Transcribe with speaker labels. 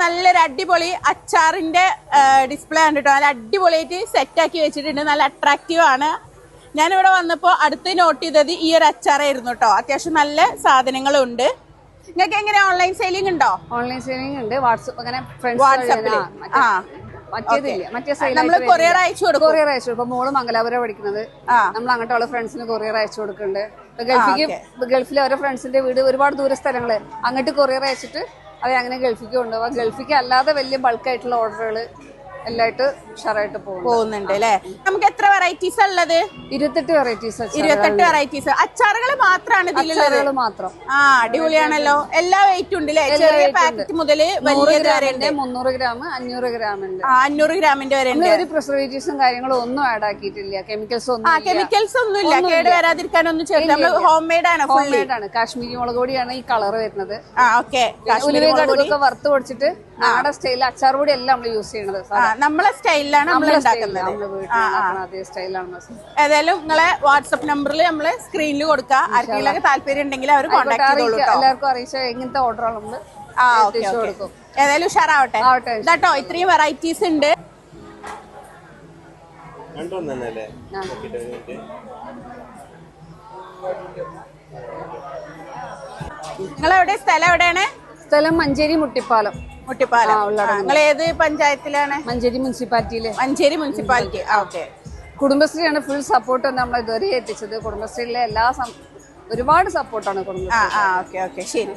Speaker 1: നല്ലൊരു അടിപൊളി അച്ചാറിന്റെ ഡിസ്പ്ലേ ആണ് കേട്ടോ. നല്ല അടിപൊളിയായിട്ട് സെറ്റ് ആക്കി വെച്ചിട്ടുണ്ട്. നല്ല അട്രാക്റ്റീവ് ആണ്. ഞാനിവിടെ വന്നപ്പോൾ അടുത്ത് നോട്ട് ചെയ്തത് ഈ ഒരു അച്ചാറായിരുന്നു കേട്ടോ. അത്യാവശ്യം നല്ല സാധനങ്ങളുണ്ട്. നിങ്ങൾക്ക് എങ്ങനെ ഓൺലൈൻ സെയിലിംഗ് ഉണ്ടോ?
Speaker 2: ഓൺലൈൻ സെയിലിംഗ് ഉണ്ട്. വാട്സാപ്പില്
Speaker 1: നമ്മള് കൊറിയർ അയച്ചു കൊടുക്കും.
Speaker 2: കൊറിയർ അയച്ചു കൊടുക്കും. മോള് മംഗലാപുരം പഠിക്കുന്നത്. നമ്മൾ അങ്ങോട്ട് അവളെ ഫ്രണ്ട്സിന് കൊറിയർ അയച്ചു കൊടുക്കുന്നുണ്ട്. ഗൾഫിലെ ഓരോ ഫ്രണ്ട്സിന്റെ വീട് ഒരുപാട് ദൂര സ്ഥലങ്ങള് അങ്ങോട്ട് കൊറിയർ അയച്ചിട്ട് അങ്ങനെ ഗൾഫിക്ക് കൊണ്ടുപോകാം. ഗൾഫിക്ക് അല്ലാതെ വലിയ ബൾക്കായിട്ടുള്ള ഓർഡറുകൾ എല്ലായിട്ട് ഉഷാറായിട്ട്
Speaker 1: പോകുന്നുണ്ട് അല്ലേ? നമുക്ക് എത്ര വെറൈറ്റീസ് ഉള്ളത്?
Speaker 2: 28 വെറൈറ്റീസ്.
Speaker 1: 28 വെറൈറ്റീസ്. അച്ചാറുകൾ മാത്രമാണ് ഇതിലുള്ളത്.
Speaker 2: മാത്രം.
Speaker 1: അടിപൊളിയാണല്ലോ. എല്ലാ വെയിറ്റ് ഉണ്ട് അല്ലേ? ചെറിയ പാക്കറ്റ് മുതല് വലിയ
Speaker 2: 300 ഗ്രാം 500 ഗ്രാം ഉണ്ട്.
Speaker 1: 500 ഗ്രാമിന്റെ വരെ ഉണ്ട്.
Speaker 2: ഒരു പ്രിസർവേറ്റീവ്സും കാര്യങ്ങളും ഒന്നും ആഡ് ആക്കിയിട്ടില്ല. കെമിക്കൽസ്
Speaker 1: ഒന്നും ഇല്ല. കേട് വരാതിരിക്കാനൊന്നും ചേർത്ത് ഹോം മെയ്ഡ് ആണ്.
Speaker 2: ഹോം മെയ്ഡ് ആണ്. കാശ്മീരി മുളക് പൊടിയാണ് ഈ കളർ വരുന്നത്.
Speaker 1: ഉലുവയൊക്കെ
Speaker 2: വറുത്ത് പൊടിച്ചിട്ട് നാടൻ സ്റ്റൈൽ അച്ചാർ പൊടി എല്ലാം നമ്മൾ യൂസ് ചെയ്യണത്.
Speaker 1: നമ്മളെ സ്റ്റൈലിലാണ് നമ്മൾ ഉണ്ടാക്കുന്നത്. ഏതായാലും നിങ്ങളെ വാട്സ്ആപ്പ് നമ്പറിൽ നമ്മള് സ്ക്രീനിൽ കൊടുക്കുക. ആർക്കെങ്കിലും താല്പര്യം ഉണ്ടെങ്കിൽ അവർ കോൺടാക്ട് ചെയ്തോളൂ.
Speaker 2: എല്ലാവർക്കും അറിയിച്ച എങ്ങനത്തെ ഓർഡർ നമ്മൾ കൊടുക്കും.
Speaker 1: ഏതായാലും ഉഷാറാവട്ടെ കേട്ടോ. ഇത്രയും വെറൈറ്റീസ് ഉണ്ട്. നിങ്ങളെവിടെ സ്ഥലം എവിടെയാണ്?
Speaker 2: സ്ഥലം മഞ്ചേരി മുട്ടിപ്പാലം.
Speaker 1: നിങ്ങൾ ഏത് പഞ്ചായത്തിലാണ്?
Speaker 2: മഞ്ചേരി മുനിസിപ്പാലിറ്റിയില്.
Speaker 1: മഞ്ചേരി മുനിസിപ്പാലിറ്റി.
Speaker 2: കുടുംബശ്രീയാണ് ഫുൾ സപ്പോർട്ട് നമ്മൾ ഇതുവരെ എത്തിച്ചത്. കുടുംബശ്രീയിലെ ഒരുപാട് സപ്പോർട്ടാണ് കുടുംബശ്രീ.
Speaker 1: ശരി.